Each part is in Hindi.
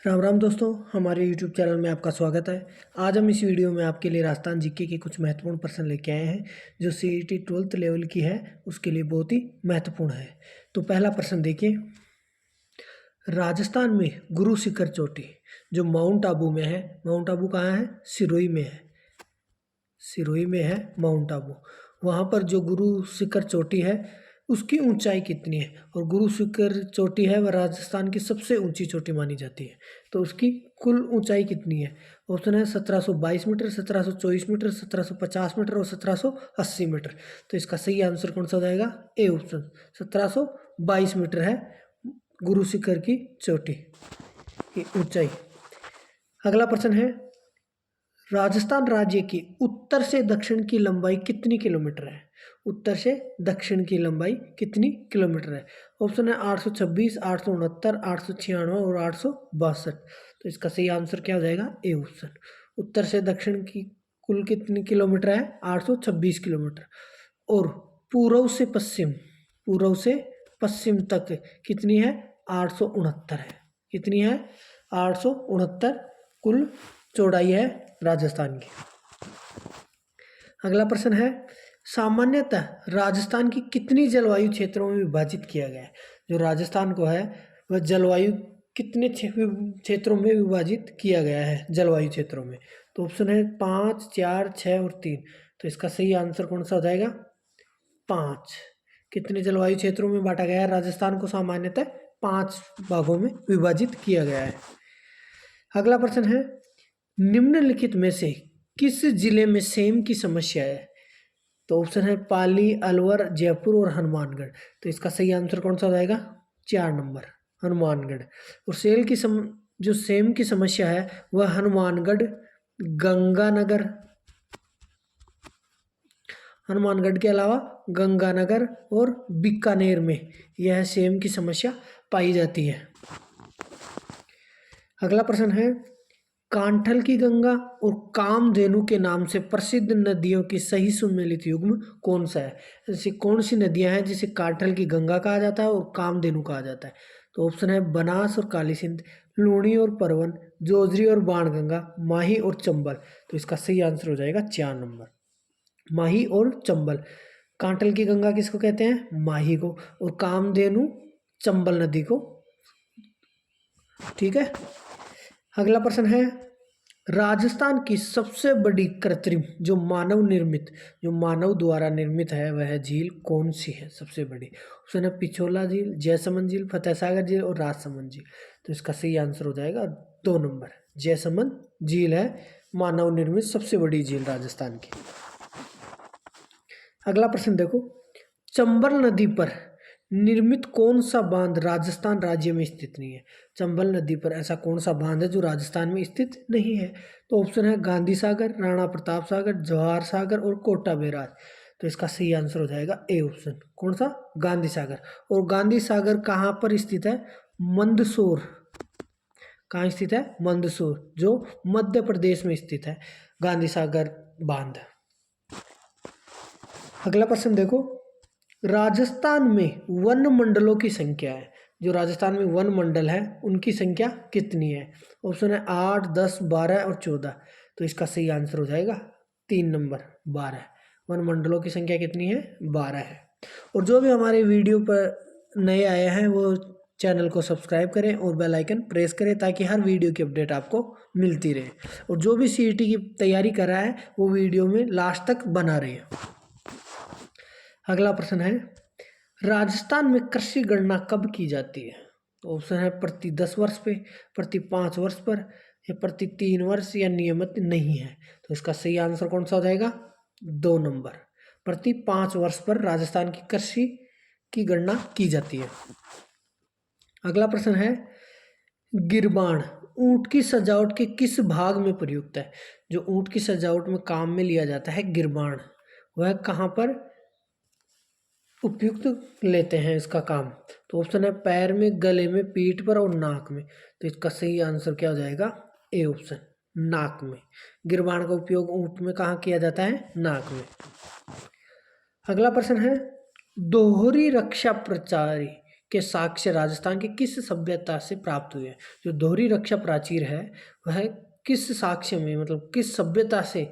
राम राम दोस्तों, हमारे YouTube चैनल में आपका स्वागत है। आज हम इस वीडियो में आपके लिए राजस्थान जीके के कुछ महत्वपूर्ण प्रश्न लेके आए हैं जो CET 12th लेवल की है, उसके लिए बहुत ही महत्वपूर्ण है। तो पहला प्रश्न देखिए, राजस्थान में गुरु शिखर चोटी जो माउंट आबू में है, माउंट आबू कहाँ है? सिरोही में है। सिरोही में है माउंट आबू। वहाँ पर जो गुरु शिखर चोटी है उसकी ऊंचाई कितनी है? और गुरु शिखर चोटी है वह राजस्थान की सबसे ऊंची चोटी मानी जाती है। तो उसकी कुल ऊंचाई कितनी है? ऑप्शन है 1722 मीटर, 1724 मीटर, 1750 मीटर और 1780 मीटर। तो इसका सही आंसर कौन सा हो जाएगा? ए ऑप्शन, 1722 मीटर है गुरु शिखर की चोटी की ऊंचाई। अगला प्रश्न है, राजस्थान राज्य की उत्तर से दक्षिण की लंबाई कितनी किलोमीटर है? उत्तर से दक्षिण की लंबाई कितनी किलोमीटर है? ऑप्शन है 826, 869, 896 और 862। तो इसका सही आंसर क्या हो जाएगा? ए ऑप्शन, उत्तर से दक्षिण की कुल कितनी किलोमीटर है? 826 किलोमीटर। और पूर्व से पश्चिम, पूर्व से पश्चिम तक कितनी है? 869 है। कितनी है? 869 कुल चौड़ाई है राजस्थान की। अगला प्रश्न है, सामान्यतः राजस्थान की कितनी जलवायु क्षेत्रों में विभाजित किया गया है? जो राजस्थान को है वह जलवायु कितने क्षेत्रों में विभाजित किया गया है जलवायु क्षेत्रों में? तो ऑप्शन है 5, 4, 6 और 3। तो इसका सही आंसर कौन सा हो जाएगा? 5। कितने जलवायु क्षेत्रों में बांटा गया है राजस्थान को? सामान्यतः 5 भागों में विभाजित किया गया है। अगला प्रश्न है, निम्नलिखित में से किस जिले में सेम की समस्या है? तो ऑप्शन है पाली, अलवर, जयपुर और हनुमानगढ़। तो इसका सही आंसर कौन सा हो जाएगा? 4 नंबर, हनुमानगढ़। और जो सेम की समस्या है वह हनुमानगढ़, गंगानगर, हनुमानगढ़ के अलावा गंगानगर और बीकानेर में यह सेम की समस्या पाई जाती है। अगला प्रश्न है, कांठल की गंगा और कामधेनु के नाम से प्रसिद्ध नदियों की सही सुमेलित युग्म कौन सा है? ऐसी कौन सी नदियां हैं जिसे कांठल की गंगा कहा जाता है और कामधेनु कहा जाता है? तो ऑप्शन है बनास और काली सिंध, लूणी और परवन, जोजरी और बाणगंगा, माही और चंबल। तो इसका सही आंसर हो जाएगा 4 नंबर, माही और चंबल। कांठल की गंगा किसको कहते हैं? माही को। और कामधेनु चंबल नदी को। ठीक है। अगला प्रश्न है, राजस्थान की सबसे बड़ी कृत्रिम जो मानव द्वारा निर्मित है वह झील कौन सी है? सबसे बड़ी ऑप्शन है पिछोला झील, जयसमंद झील, फतेह सागर झील और राजसमंद झील। तो इसका सही आंसर हो जाएगा 2 नंबर, जयसमंद झील है मानव निर्मित सबसे बड़ी झील राजस्थान की। अगला प्रश्न देखो, चंबल नदी पर निर्मित कौन सा बांध राजस्थान राज्य में स्थित नहीं है? चंबल नदी पर ऐसा कौन सा बांध है जो राजस्थान में स्थित नहीं है? तो ऑप्शन है गांधी सागर, राणा प्रताप सागर, जवाहर सागर और कोटा बैराज। तो इसका सही आंसर हो जाएगा ए ऑप्शन, कौन सा? गांधी सागर। और गांधी सागर कहाँ पर स्थित है? मंदसौर। कहाँ स्थित है? मंदसौर, जो मध्य प्रदेश में स्थित है गांधी सागर बांध। अगला प्रश्न देखो, राजस्थान में वन मंडलों की संख्या है, जो राजस्थान में वन मंडल है उनकी संख्या कितनी है? ऑप्शन है 8, 10, 12 और 14। तो इसका सही आंसर हो जाएगा 3 नंबर, 12। वन मंडलों की संख्या कितनी है? 12 है। और जो भी हमारे वीडियो पर नए आए हैं वो चैनल को सब्सक्राइब करें और बेल आइकन प्रेस करें ताकि हर वीडियो की अपडेट आपको मिलती रहे। और जो भी CET की तैयारी कर रहा है वो वीडियो में लास्ट तक बना रहे। अगला प्रश्न है, राजस्थान में कृषि गणना कब की जाती है? तो ऑप्शन है प्रति 10 वर्ष पे, प्रति 5 वर्ष पर, या प्रति 3 वर्ष, या नियमित नहीं है। तो इसका सही आंसर कौन सा हो जाएगा? 2 नंबर, प्रति 5 वर्ष पर राजस्थान की कृषि की गणना की जाती है। अगला प्रश्न है, गिरबान ऊंट की सजावट के किस भाग में प्रयुक्त है? जो ऊंट की सजावट में काम में लिया जाता है गिरबान, वह कहाँ पर उपयुक्त लेते हैं इसका काम? तो ऑप्शन है पैर में, गले में, पीठ पर और नाक में। तो इसका सही आंसर क्या हो जाएगा? ए ऑप्शन, नाक में। गिरबान का उपयोग ऊंट में कहाँ किया जाता है? नाक में। अगला प्रश्न है, दोहरी रक्षा प्रचारी के साक्ष्य राजस्थान की किस सभ्यता से प्राप्त हुए हैं? जो दोहरी रक्षा प्राचीर है वह किस साक्ष्य में, मतलब किस सभ्यता से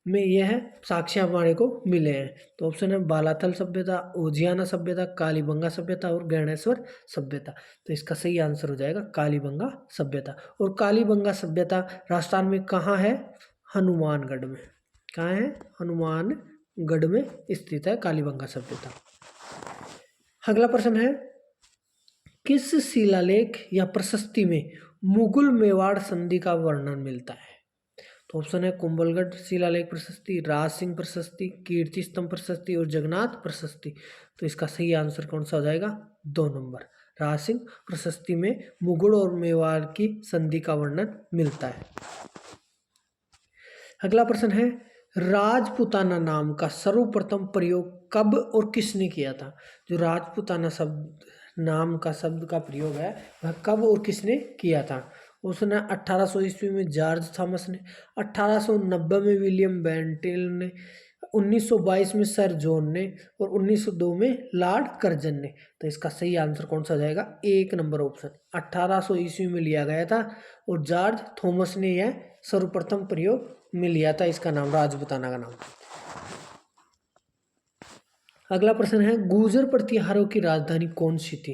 में यह साक्ष्य हमारे को मिले हैं? तो ऑप्शन है बालाथल सभ्यता, ओजियाना सभ्यता, कालीबंगा सभ्यता और गणेश्वर सभ्यता। तो इसका सही आंसर हो जाएगा कालीबंगा सभ्यता। और कालीबंगा सभ्यता राजस्थान में कहाँ है? हनुमानगढ़ में। कहाँ है? हनुमानगढ़ में स्थित है कालीबंगा सभ्यता। अगला प्रश्न है किस शिलालेख या प्रशस्ति में मुगल मेवाड़ संधि का वर्णन मिलता है? तो ऑप्शन है कुंभलगढ़ शिलालेख प्रशस्ति, राज सिंह प्रशस्ति, कीर्ति स्तंभ प्रशस्ति और जगन्नाथ प्रशस्ति। तो इसका सही आंसर कौन सा हो जाएगा? 2 नंबर, राज सिंह प्रशस्ति में मुगल और मेवाड़ की संधि का वर्णन मिलता है। अगला प्रश्न है राजपूताना नाम का सर्वप्रथम प्रयोग कब और किसने किया था? जो राजपूताना शब्द नाम का शब्द का प्रयोग है वह कब और किसने किया था? उसने 1800 ईस्वी में जॉर्ज थॉमस ने, 1890 में विलियम बेंटिल ने, 1922 में सर जॉन ने और 1902 में लॉर्ड कर्जन ने। तो इसका सही आंसर कौन सा हो जाएगा? 1 नंबर ऑप्शन, 1800 ईस्वी में लिया गया था और जॉर्ज थॉमस ने यह सर्वप्रथम प्रयोग में लिया था, इसका नाम राजपूताना का नाम। अगला प्रश्न है गुर्जर प्रतिहारों की राजधानी कौन सी थी?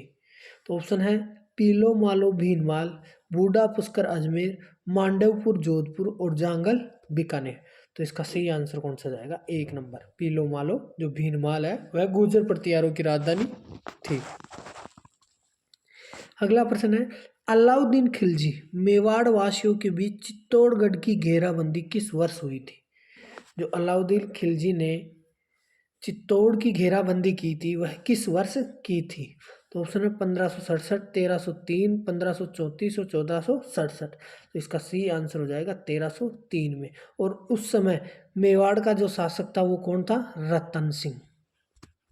तो ऑप्शन है पीलो मालो भीनमाल, बूढ़ा पुष्कर अजमेर, मांडवपुर जोधपुर और जांगल बीकानेर। तो इसका सही आंसर कौन सा जाएगा? 1 नंबर, पीलो मालो जो भीनमाल है वह गुर्जर प्रतिहारों की राजधानी थी। अगला प्रश्न है अलाउद्दीन खिलजी मेवाड़ वासियों के बीच चित्तौड़गढ़ की घेराबंदी किस वर्ष हुई थी? जो अलाउद्दीन खिलजी ने चित्तौड़ की घेराबंदी की थी वह किस वर्ष की थी? तो ऑप्शन है 1567, 1303, 1534 और 1467। तो इसका सही आंसर हो जाएगा 1303 में। और उस समय मेवाड़ का जो शासक था वो कौन था? रतन सिंह।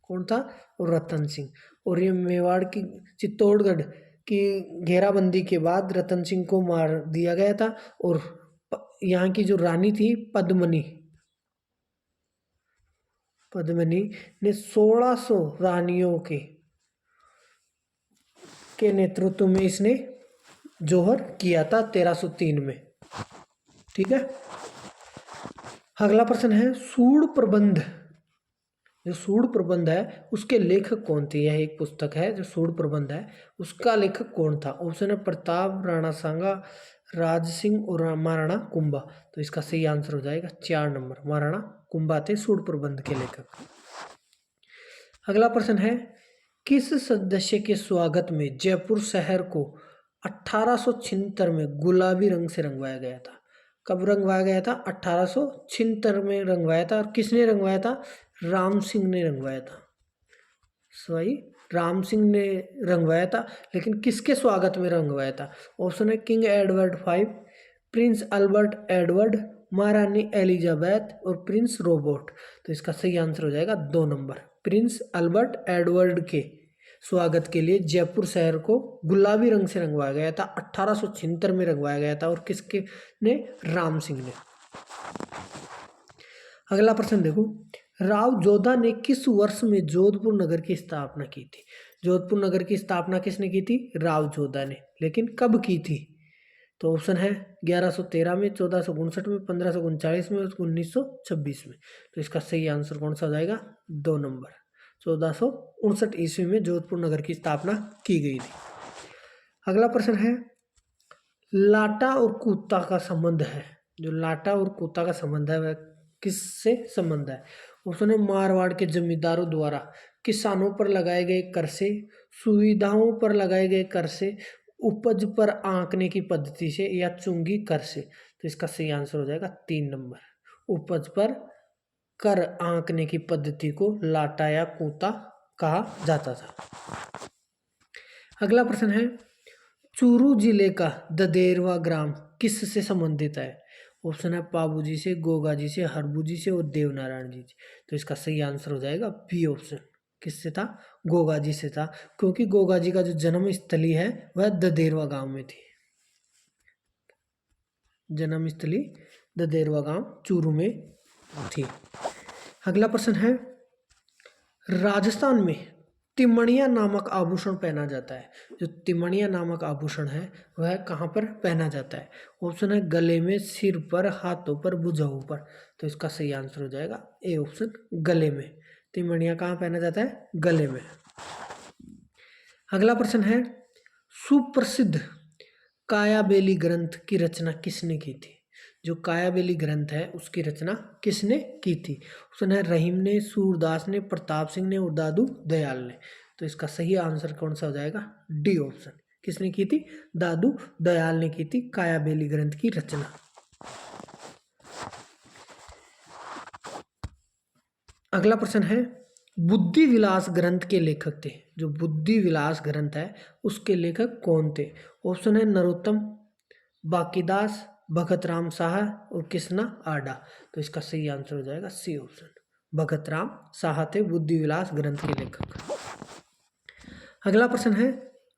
कौन था? और रतन सिंह। और ये मेवाड़ की चित्तौड़गढ़ की घेराबंदी के बाद रतन सिंह को मार दिया गया था और यहाँ की जो रानी थी पद्मनी ने 1600 रानियों के नेतृत्व में इसने जोहर किया था 1303 में। ठीक है। अगला प्रश्न है सूड़ प्रबंध। जो सूड़ प्रबंध है उसके लेखक कौन थे? यह एक पुस्तक है जो सूड़ प्रबंध है, उसका लेखक कौन था? ऑप्शन है प्रताप, राणा सांगा, राज सिंह और महाराणा कुंभा। तो इसका सही आंसर हो जाएगा 4 नंबर, महाराणा कुंभा थे सूड़ प्रबंध के लेखक। अगला प्रश्न है किस सदस्य के स्वागत में जयपुर शहर को 1876 में गुलाबी रंग से रंगवाया गया था? कब रंगवाया गया था? 1876 में रंगवाया था। और किसने रंगवाया था? राम सिंह ने रंगवाया था। सही, राम सिंह ने रंगवाया था। लेकिन किसके स्वागत में रंगवाया था? ऑप्शन है king Edward 5, Prince Albert Edward, महारानी एलिजाबेथ और प्रिंस रॉबर्ट। तो इसका सही आंसर हो जाएगा 2 नंबर, प्रिंस अल्बर्ट एडवर्ड के स्वागत के लिए जयपुर शहर को गुलाबी रंग से रंगवाया गया था। 1876 में रंगवाया गया था। और किसके ने? राम सिंह ने। अगला प्रश्न देखो, राव जोधा ने किस वर्ष में जोधपुर नगर की स्थापना की थी? जोधपुर नगर की स्थापना किसने की थी? राव जोधा ने। लेकिन कब की थी? तो ऑप्शन है 1113 में, 1459 में, 1539 में और 1926 में। तो इसका सही आंसर कौन सा हो जाएगा? 2 नंबर, 1459 ईस्वी में जोधपुर नगर की स्थापना की गई थी। अगला प्रश्न है लाटा और कूता का संबंध है। जो लाटा और कूता का संबंध है वह किससे संबंध है? ऑप्शन है मारवाड़ के जमींदारों द्वारा किसानों पर लगाए गए कर से, सुविधाओं पर लगाए गए कर से, उपज पर आंकने की पद्धति से या चुंगी कर से। तो इसका सही आंसर हो जाएगा 3 नंबर, उपज पर कर आंकने की पद्धति को लाटा या कूता कहा जाता था। अगला प्रश्न है चूरू जिले का ददेरवा ग्राम किससे संबंधित है? ऑप्शन है पाबू जी से, गोगा जी से, हरबू जी से और देवनारायण जी से। तो इसका सही आंसर हो जाएगा बी ऑप्शन, किससे था? गोगा जी से था, क्योंकि गोगा जी का जो जन्म स्थली है वह ददेरवा गांव में थी। जन्म स्थली ददेरवा गांव चूरू में थी। अगला प्रश्न है राजस्थान में तिमणिया नामक आभूषण पहना जाता है? जो तिमणिया नामक आभूषण है वह कहाँ पर पहना जाता है? ऑप्शन है गले में, सिर पर, हाथों पर, भुजाओं पर। तो इसका सही आंसर हो जाएगा ए ऑप्शन, गले में। तिमणिया कहाँ पहना जाता है? गले में। अगला प्रश्न है, सुप्रसिद्ध कायाबेली ग्रंथ की रचना किसने की थी? जो कायाबेली ग्रंथ है उसकी रचना किसने की थी? ऑप्शन है रहीम ने, सूरदास ने, प्रताप सिंह ने और दादू दयाल ने। तो इसका सही आंसर कौन सा हो जाएगा? D option. किसने की थी? दादू दयाल ने की थी कायाबेली ग्रंथ की रचना। अगला प्रश्न है, बुद्धि विलास ग्रंथ के लेखक थे? जो बुद्धि विलास ग्रंथ है उसके लेखक कौन थे? ऑप्शन है नरोत्तम, बाकीदास, भगत राम साहा और कृष्णा आडा। तो इसका सही आंसर हो जाएगा सी ऑप्शन, भगत राम साहा थे बुद्धि विलास ग्रंथ के लेखक। अगला प्रश्न है,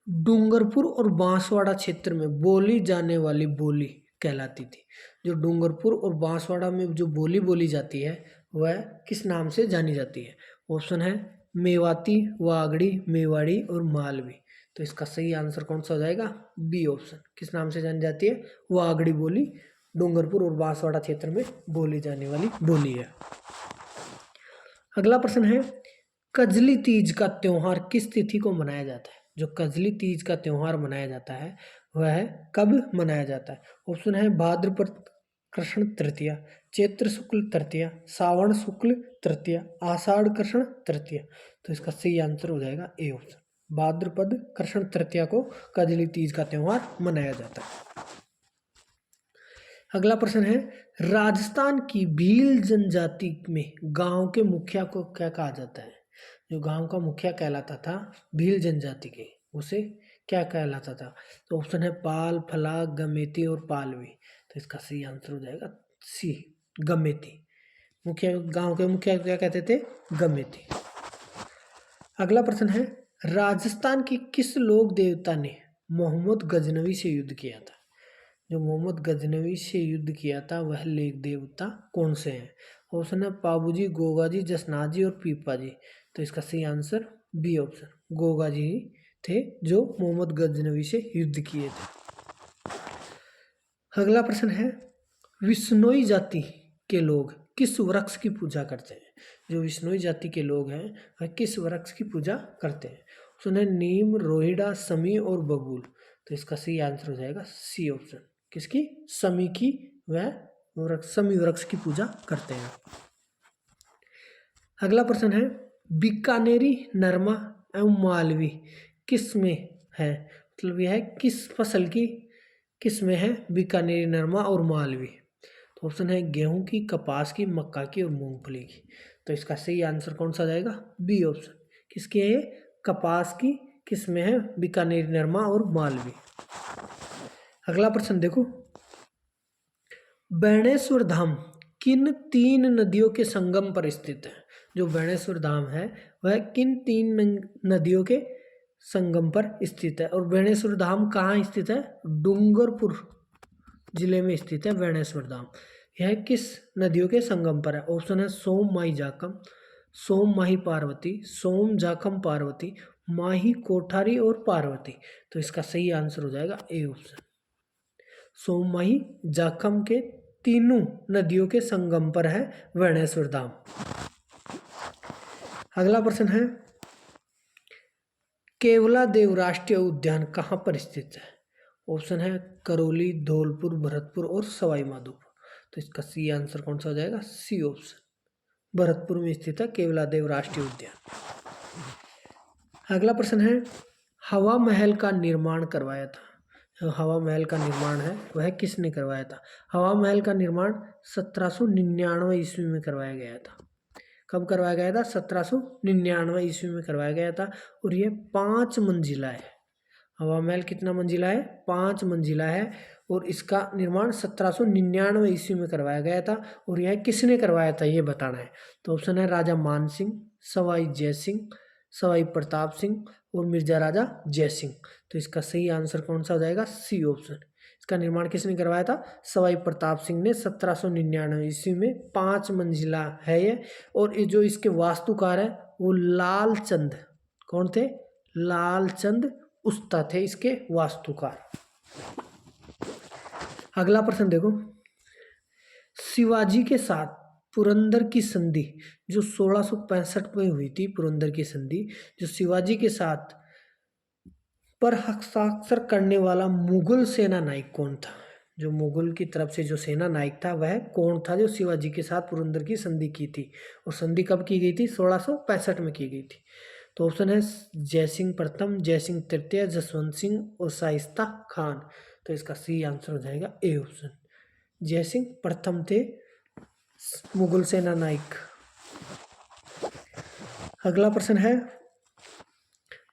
डूंगरपुर और बांसवाड़ा क्षेत्र में बोली जाने वाली बोली कहलाती थी? जो डूंगरपुर और बांसवाड़ा में जो बोली बोली जाती है वह किस नाम से जानी जाती है? ऑप्शन है मेवाती, वागड़ी, मेवाड़ी और मालवी। तो इसका सही आंसर कौन सा हो जाएगा? B option. किस नाम से जानी जाती है? वागड़ी बोली डूंगरपुर और बांसवाड़ा क्षेत्र में बोली जाने वाली बोली है। अगला प्रश्न है, कजली तीज का त्योहार किस तिथि को मनाया जाता है? जो कजली तीज का त्योहार मनाया जाता है वह कब मनाया जाता है? ऑप्शन है भाद्रपद कृष्ण तृतीया, चैत्र शुक्ल तृतीया, सावन शुक्ल तृतीया, आषाढ़ कृष्ण तृतीया। तो इसका सही आंसर हो जाएगा ए ऑप्शन, भाद्रपद कृष्ण तृतीया को कजली तीज का त्योहार मनाया जाता है। अगला प्रश्न है, राजस्थान की भील जनजाति में गांव के मुखिया को क्या कहा जाता है? जो गांव का मुखिया कहलाता था भील जनजाति के, उसे क्या कहलाता था? तो ऑप्शन है पाल, फला, गमेती और पालवी। तो इसका सही आंसर हो जाएगा सी, गमेती। मुखिया, गांव के मुखिया क्या कहते थे? गमेती। अगला प्रश्न है, राजस्थान की किस लोक देवता ने मोहम्मद गजनवी से युद्ध किया था? जो मोहम्मद गजनवी से युद्ध किया था वह लेख देवता कौन से हैं? ऑप्शन है पाबूजी, गोगाजी, जसनाजी और पीपाजी। तो इसका सही आंसर बी ऑप्शन, गोगाजी थे जो मोहम्मद गजनवी से युद्ध किए थे। अगला प्रश्न है, विश्नोई जाति के लोग किस वृक्ष की पूजा करते हैं? जो विश्नोई जाति के लोग हैं वह किस वृक्ष की पूजा करते हैं? ऑप्शन है नीम, रोहिड़ा, समी और बबूल। तो इसका सही आंसर हो जाएगा सी ऑप्शन, किसकी? समी की, वह वृक्ष, समी वृक्ष की पूजा करते हैं। अगला प्रश्न है, बीकानेरी नरमा एवं मालवी किस में है? मतलब यह है किस फसल की, किस में है बीकानेरी नरमा और मालवी? तो ऑप्शन है गेहूं की, कपास की, मक्का की और मूंगफली की। तो इसका सही आंसर कौन सा जाएगा? B option. किसकी है ये? कपास की। किस में है? बीकानेरी नरमा और मालवी। अगला प्रश्न देखो, बेणेश्वर धाम किन तीन नदियों के संगम पर स्थित है? जो बेणेश्वर धाम है वह किन तीन नदियों के संगम पर स्थित है? और बेणेश्वर धाम कहाँ स्थित है? डूंगरपुर जिले में स्थित है बेणेश्वर धाम। यह किस नदियों के संगम पर है? ऑप्शन है सोम माही जाखम, सोम माही पार्वती, सोम जाखम पार्वती, माही कोठारी और पार्वती। तो इसका सही आंसर हो जाएगा ए ऑप्शन, सोम माही जाखम के तीनों नदियों के संगम पर है बेणेश्वर धाम। अगला प्रश्न है, केवला देव राष्ट्रीय उद्यान कहाँ पर स्थित है? ऑप्शन है करौली, धौलपुर, भरतपुर और सवाई माधोपुर। तो इसका सी आंसर कौन सा हो जाएगा? सी ऑप्शन, भरतपुर में स्थित है केवला देव राष्ट्रीय उद्यान। अगला प्रश्न है, हवा महल का निर्माण करवाया था? हवा महल का निर्माण है वह किसने करवाया था? हवा महल का निर्माण 1799 ईस्वी में करवाया गया था। कब करवाया गया था? 1799 ईस्वी में करवाया गया था। और यह 5 मंजिला है। हवा महल कितना मंजिला है? 5 मंजिला है। और इसका निर्माण 1799 ईस्वी में करवाया गया था। और यह किसने करवाया था ये बताना है। तो ऑप्शन है राजा मान सिंह, सवाई जय सिंह, सवाई प्रताप सिंह और मिर्जा राजा जय सिंह। तो इसका सही आंसर कौन सा हो जाएगा? C option. इसका निर्माण किसने करवाया था? सवाई प्रताप सिंह ने 1799 ईस्वी में। 5 मंजिला है ये। और ये जो इसके वास्तुकार है वो लालचंद, कौन थे? लालचंद उस्ता थे इसके वास्तुकार। अगला प्रश्न देखो, शिवाजी के साथ पुरंदर की संधि जो 1665 में हुई थी, पुरंदर की संधि जो शिवाजी के साथ पर हस्ताक्षर करने वाला मुगल सेना नायक कौन था? जो मुगल की तरफ से जो सेना नायक था वह कौन था जो शिवाजी के साथ पुरंदर की संधि की थी? और संधि कब की गई थी? 1665 में की गई थी। तो ऑप्शन है जयसिंह प्रथम, जयसिंह तृतीय, जसवंत सिंह और शाइस्ता खान। तो इसका सही आंसर हो जाएगा ए ऑप्शन, जयसिंह प्रथम थे मुगल सेना नायक। अगला प्रश्न है,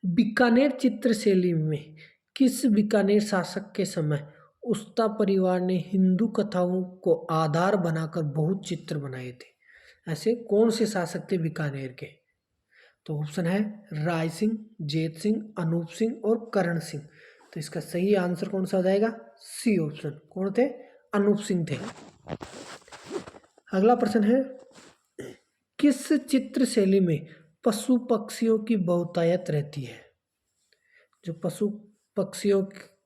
बीकानेर चित्रशैली में किस बीकानेर शासक के समय उस्ता परिवार ने हिंदू कथाओं को आधार बनाकर बहुत चित्र बनाए थे? ऐसे कौन से शासक थे बीकानेर के? तो ऑप्शन है राय सिंह, जेत सिंह, अनूप सिंह और करण सिंह। तो इसका सही आंसर कौन सा हो जाएगा? सी ऑप्शन, कौन थे? अनूप सिंह थे। अगला प्रश्न है, किस चित्रशैली में पशु पक्षियों की बहुतायत रहती है? जो पशु पक्षियों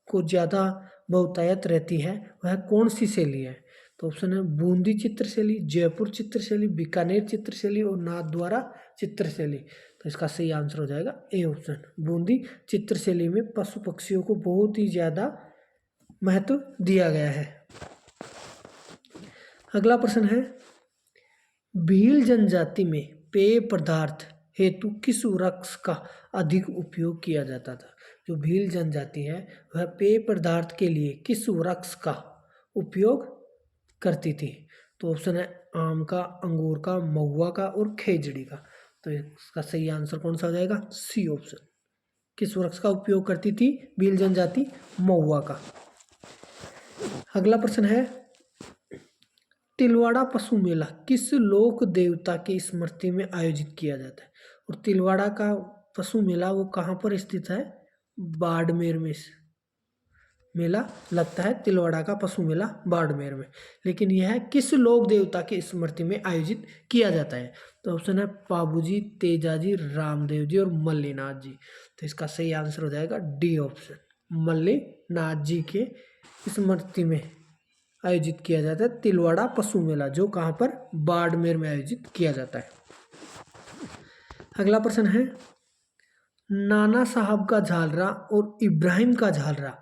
को ज़्यादा बहुतायत रहती है वह कौन सी शैली है? तो ऑप्शन है बूंदी चित्रशैली, जयपुर चित्रशैली, बीकानेर चित्रशैली और नाथद्वारा चित्रशैली। तो इसका सही आंसर हो जाएगा ए ऑप्शन, बूंदी चित्रशैली में पशु पक्षियों को बहुत ही ज़्यादा महत्व दिया गया है। अगला प्रश्न है, भील जनजाति में पेय पदार्थ हेतु किस वृक्ष का अधिक उपयोग किया जाता था? जो भील जनजाति है वह पेय पदार्थ के लिए किस वृक्ष का उपयोग करती थी? तो ऑप्शन है आम का, अंगूर का, महुआ का और खेजड़ी का। तो इसका सही आंसर कौन सा हो जाएगा? सी ऑप्शन, किस वृक्ष का उपयोग करती थी भील जनजाति? महुआ का। अगला प्रश्न है, तिलवाड़ा पशु मेला किस लोक देवता की स्मृति में आयोजित किया जाता है? और तिलवाड़ा का पशु मेला वो कहाँ पर स्थित है? बाड़मेर में मेला लगता है तिलवाड़ा का पशु मेला बाड़मेर में। लेकिन यह किस लोक देवता की स्मृति में आयोजित किया जाता है? तो ऑप्शन है पाबूजी, तेजाजी, रामदेव जी और मल्लीनाथ जी। तो इसका सही आंसर हो जाएगा डी ऑप्शन, मल्लीनाथ जी के स्मृति में आयोजित किया जाता है तिलवाड़ा पशु मेला, जो कहाँ पर? बाड़मेर में आयोजित किया जाता है। अगला प्रश्न है, नाना साहब का झालरा और इब्राहिम का झालरा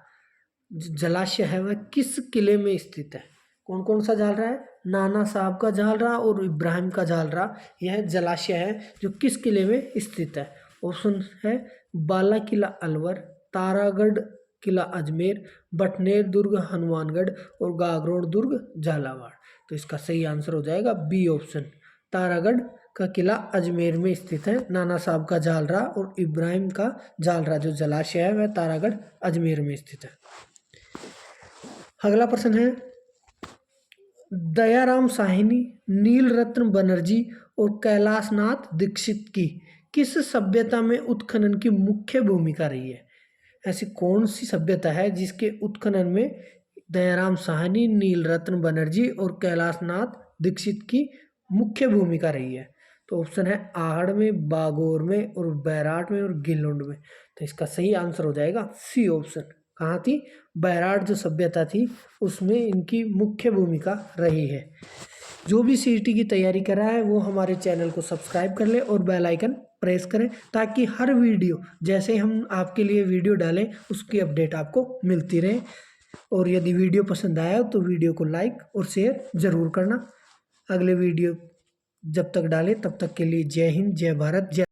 जलाशय है वह किस किले में स्थित है? कौन कौन सा झालरा है? नाना साहब का झालरा और इब्राहिम का झालरा, यह जलाशय है जो किस किले में स्थित है? ऑप्शन है बाला किला अलवर, तारागढ़ किला अजमेर, बटनेर दुर्ग हनुमानगढ़ और गागरोड दुर्ग झालावाड़। तो इसका सही आंसर हो जाएगा बी ऑप्शन, तारागढ़ का किला अजमेर में स्थित है। नाना साहब का झालरा और इब्राहिम का झालरा जो जलाशय है वह तारागढ़ अजमेर में स्थित है। अगला प्रश्न है, दयाराम साहनी, नील रत्न बनर्जी और कैलाशनाथ दीक्षित की किस सभ्यता में उत्खनन की मुख्य भूमिका रही है? ऐसी कौन सी सभ्यता है जिसके उत्खनन में दयाराम साहनी, नील रत्न बनर्जी और कैलाशनाथ दीक्षित की मुख्य भूमिका रही है? तो ऑप्शन है आहड़ में, बागोर में और बैराट में और गिलोंड में। तो इसका सही आंसर हो जाएगा सी ऑप्शन, कहाँ थी? बैराट जो सभ्यता थी उसमें इनकी मुख्य भूमिका रही है। जो भी सीईटी की तैयारी कर रहा है वो हमारे चैनल को सब्सक्राइब कर ले और बेल आइकन प्रेस करें ताकि हर वीडियो जैसे हम आपके लिए वीडियो डालें उसकी अपडेट आपको मिलती रहे। और यदि वीडियो पसंद आया तो वीडियो को लाइक और शेयर ज़रूर करना। अगले वीडियो जब तक डालें तब तक के लिए जय हिंद, जय भारत, जय।